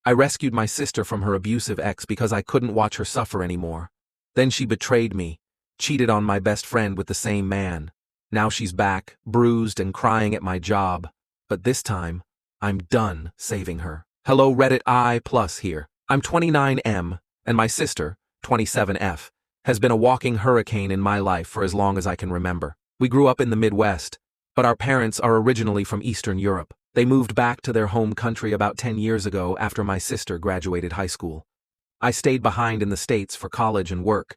I rescued my sister from her abusive ex because I couldn't watch her suffer anymore. Then she betrayed me, cheated on my best friend with the same man. Now she's back, bruised and crying at my job. But this time, I'm done saving her. Hello Reddit I+ here. I'm 29M, and my sister, 27F, has been a walking hurricane in my life for as long as I can remember. We grew up in the Midwest, but our parents are originally from Eastern Europe. They moved back to their home country about 10 years ago after my sister graduated high school. I stayed behind in the States for college and work.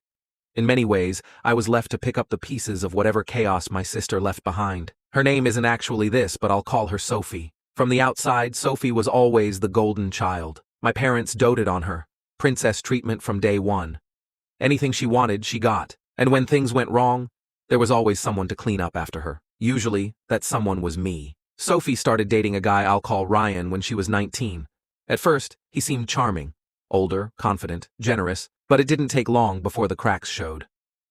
In many ways, I was left to pick up the pieces of whatever chaos my sister left behind. Her name isn't actually this, but I'll call her Sophie. From the outside, Sophie was always the golden child. My parents doted on her. Princess treatment from day one. Anything she wanted, she got. And when things went wrong, there was always someone to clean up after her. Usually, that someone was me. Sophie started dating a guy I'll call Ryan when she was 19. At first, he seemed charming. Older, confident, generous, but it didn't take long before the cracks showed.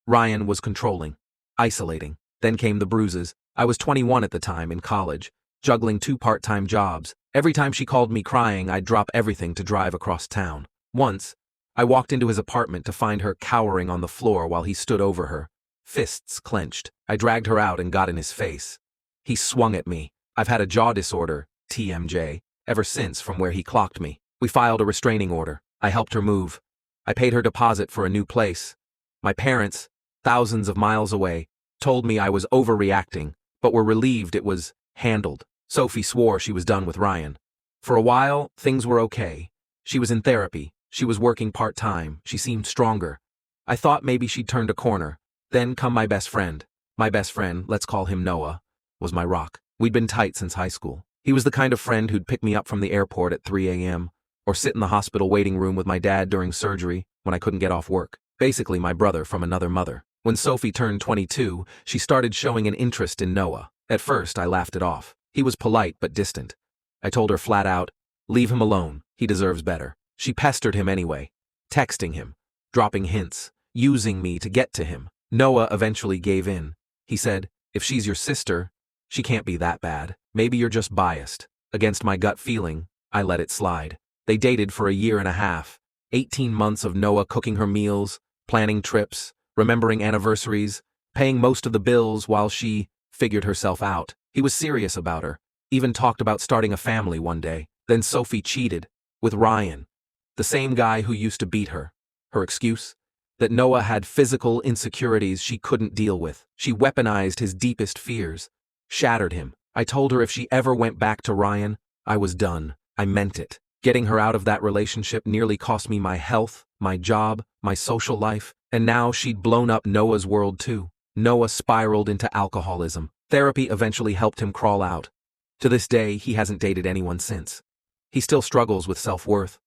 Ryan was controlling, isolating. Then came the bruises. I was 21 at the time, in college, juggling 2 part-time jobs. Every time she called me crying, I'd drop everything to drive across town. Once, I walked into his apartment to find her cowering on the floor while he stood over her, fists clenched. I dragged her out and got in his face. He swung at me. I've had a jaw disorder, TMJ, ever since from where he clocked me. We filed a restraining order. I helped her move. I paid her deposit for a new place. My parents, thousands of miles away, told me I was overreacting, but were relieved it was handled. Sophie swore she was done with Ryan. For a while, things were okay. She was in therapy. She was working part-time. She seemed stronger. I thought maybe she'd turned a corner. Then come my best friend. My best friend, let's call him Noah, was my rock. We'd been tight since high school. He was the kind of friend who'd pick me up from the airport at 3 a.m., or sit in the hospital waiting room with my dad during surgery when I couldn't get off work. Basically my brother from another mother. When Sophie turned 22, she started showing an interest in Noah. At first, I laughed it off. He was polite but distant. I told her flat out, leave him alone, he deserves better. She pestered him anyway, texting him, dropping hints, using me to get to him. Noah eventually gave in. He said, if she's your sister, she can't be that bad. Maybe you're just biased. Against my gut feeling, I let it slide. They dated for a year and a half, 18 months of Noah cooking her meals, planning trips, remembering anniversaries, paying most of the bills while she figured herself out. He was serious about her, even talked about starting a family one day. Then Sophie cheated with Ryan, the same guy who used to beat her. Her excuse? That Noah had physical insecurities she couldn't deal with. She weaponized his deepest fears, shattered him. I told her if she ever went back to Ryan, I was done. I meant it. Getting her out of that relationship nearly cost me my health, my job, my social life, and now she'd blown up Noah's world too. Noah spiraled into alcoholism. Therapy eventually helped him crawl out. To this day, he hasn't dated anyone since. He still struggles with self-worth.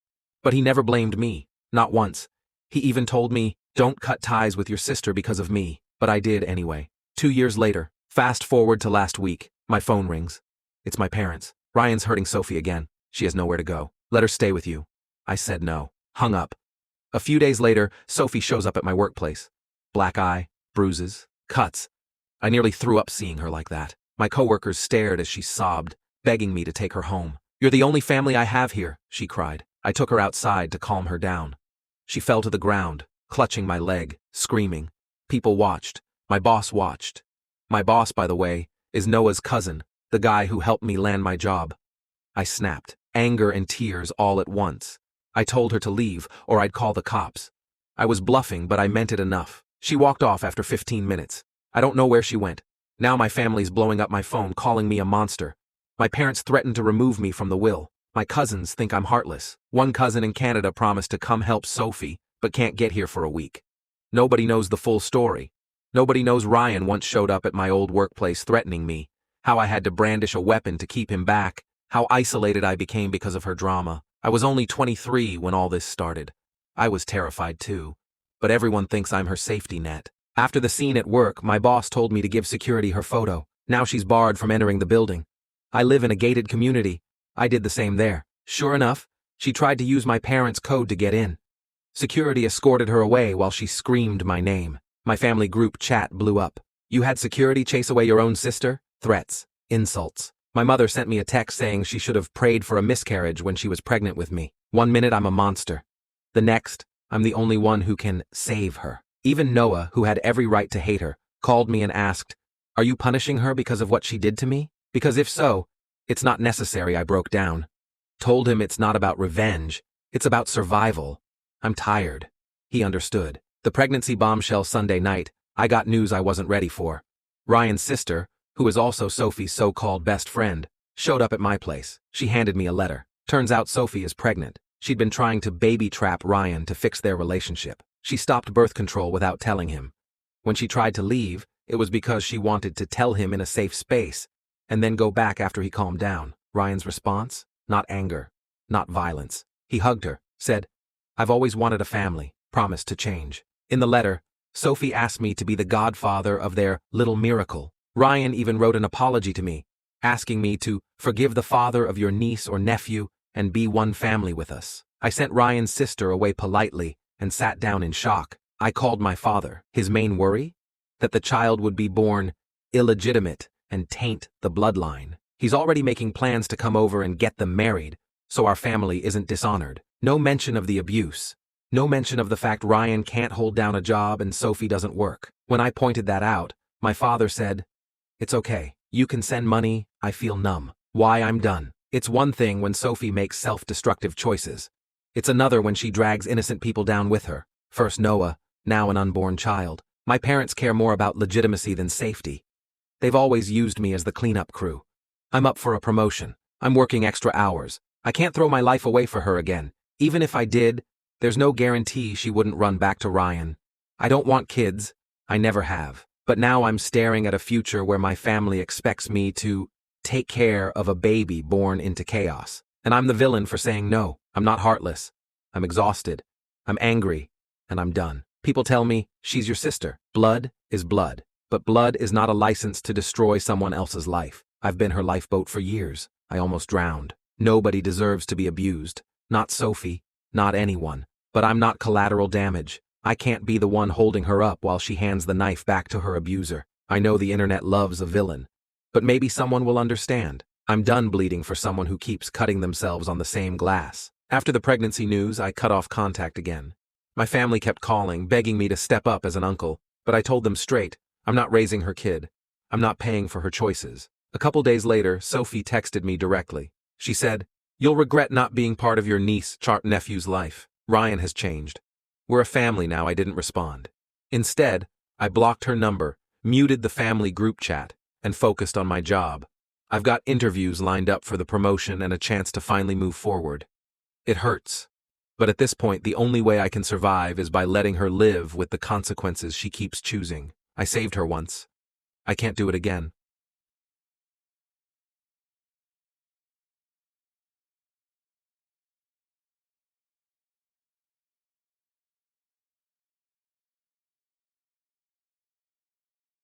But he never blamed me, not once. He even told me, don't cut ties with your sister because of me, but I did anyway. 2 years later, fast forward to last week, my phone rings. It's my parents. Ryan's hurting Sophie again. She has nowhere to go. Let her stay with you. I said no. Hung up. A few days later, Sophie shows up at my workplace. Black eye, bruises, cuts. I nearly threw up seeing her like that. My coworkers stared as she sobbed, begging me to take her home. You're the only family I have here, she cried. I took her outside to calm her down. She fell to the ground, clutching my leg, screaming. People watched. My boss watched. My boss, by the way, is Noah's cousin, the guy who helped me land my job. I snapped, anger and tears all at once. I told her to leave, or I'd call the cops. I was bluffing, but I meant it enough. She walked off after 15 minutes. I don't know where she went. Now my family's blowing up my phone, calling me a monster. My parents threatened to remove me from the will. My cousins think I'm heartless. One cousin in Canada promised to come help Sophie, but can't get here for a week. Nobody knows the full story. Nobody knows Ryan once showed up at my old workplace threatening me, how I had to brandish a weapon to keep him back, how isolated I became because of her drama. I was only 23 when all this started. I was terrified too, but everyone thinks I'm her safety net. After the scene at work, my boss told me to give security her photo. Now she's barred from entering the building. I live in a gated community. I did the same there. Sure enough, she tried to use my parents' code to get in. Security escorted her away while she screamed my name. My family group chat blew up. You had security chase away your own sister? Threats. Insults. My mother sent me a text saying she should have prayed for a miscarriage when she was pregnant with me. One minute I'm a monster. The next, I'm the only one who can save her. Even Noah, who had every right to hate her, called me and asked, "Are you punishing her because of what she did to me? Because if so, it's not necessary." I broke down. Told him it's not about revenge, it's about survival. I'm tired. He understood. The pregnancy bombshell Sunday night, I got news I wasn't ready for. Ryan's sister, who is also Sophie's so-called best friend, showed up at my place. She handed me a letter. Turns out Sophie is pregnant. She'd been trying to baby-trap Ryan to fix their relationship. She stopped birth control without telling him. When she tried to leave, it was because she wanted to tell him in a safe space, and then go back after he calmed down. Ryan's response? Not anger. Not violence. He hugged her, said, "I've always wanted a family," promised to change. In the letter, Sophie asked me to be the godfather of their little miracle. Ryan even wrote an apology to me, asking me to forgive the father of your niece or nephew and be one family with us. I sent Ryan's sister away politely and sat down in shock. I called my father. His main worry? That the child would be born illegitimate and taint the bloodline. He's already making plans to come over and get them married, so our family isn't dishonored. No mention of the abuse. No mention of the fact Ryan can't hold down a job and Sophie doesn't work. When I pointed that out, my father said, "It's okay. You can send money. I feel numb. Why, I'm done." It's one thing when Sophie makes self-destructive choices. It's another when she drags innocent people down with her. First Noah, now an unborn child. My parents care more about legitimacy than safety. They've always used me as the cleanup crew. I'm up for a promotion. I'm working extra hours. I can't throw my life away for her again. Even if I did, there's no guarantee she wouldn't run back to Ryan. I don't want kids. I never have. But now I'm staring at a future where my family expects me to take care of a baby born into chaos. And I'm the villain for saying no. I'm not heartless. I'm exhausted. I'm angry. And I'm done. People tell me, she's your sister. Blood is blood. But blood is not a license to destroy someone else's life. I've been her lifeboat for years. I almost drowned. Nobody deserves to be abused. Not Sophie. Not anyone. But I'm not collateral damage. I can't be the one holding her up while she hands the knife back to her abuser. I know the internet loves a villain. But maybe someone will understand. I'm done bleeding for someone who keeps cutting themselves on the same glass. After the pregnancy news, I cut off contact again. My family kept calling, begging me to step up as an uncle, but I told them straight, I'm not raising her kid. I'm not paying for her choices. A couple days later, Sophie texted me directly. She said, "You'll regret not being part of your nephew's life. Ryan has changed. We're a family now." I didn't respond. Instead, I blocked her number, muted the family group chat, and focused on my job. I've got interviews lined up for the promotion and a chance to finally move forward. It hurts. But at this point, the only way I can survive is by letting her live with the consequences she keeps choosing. I saved her once. I can't do it again.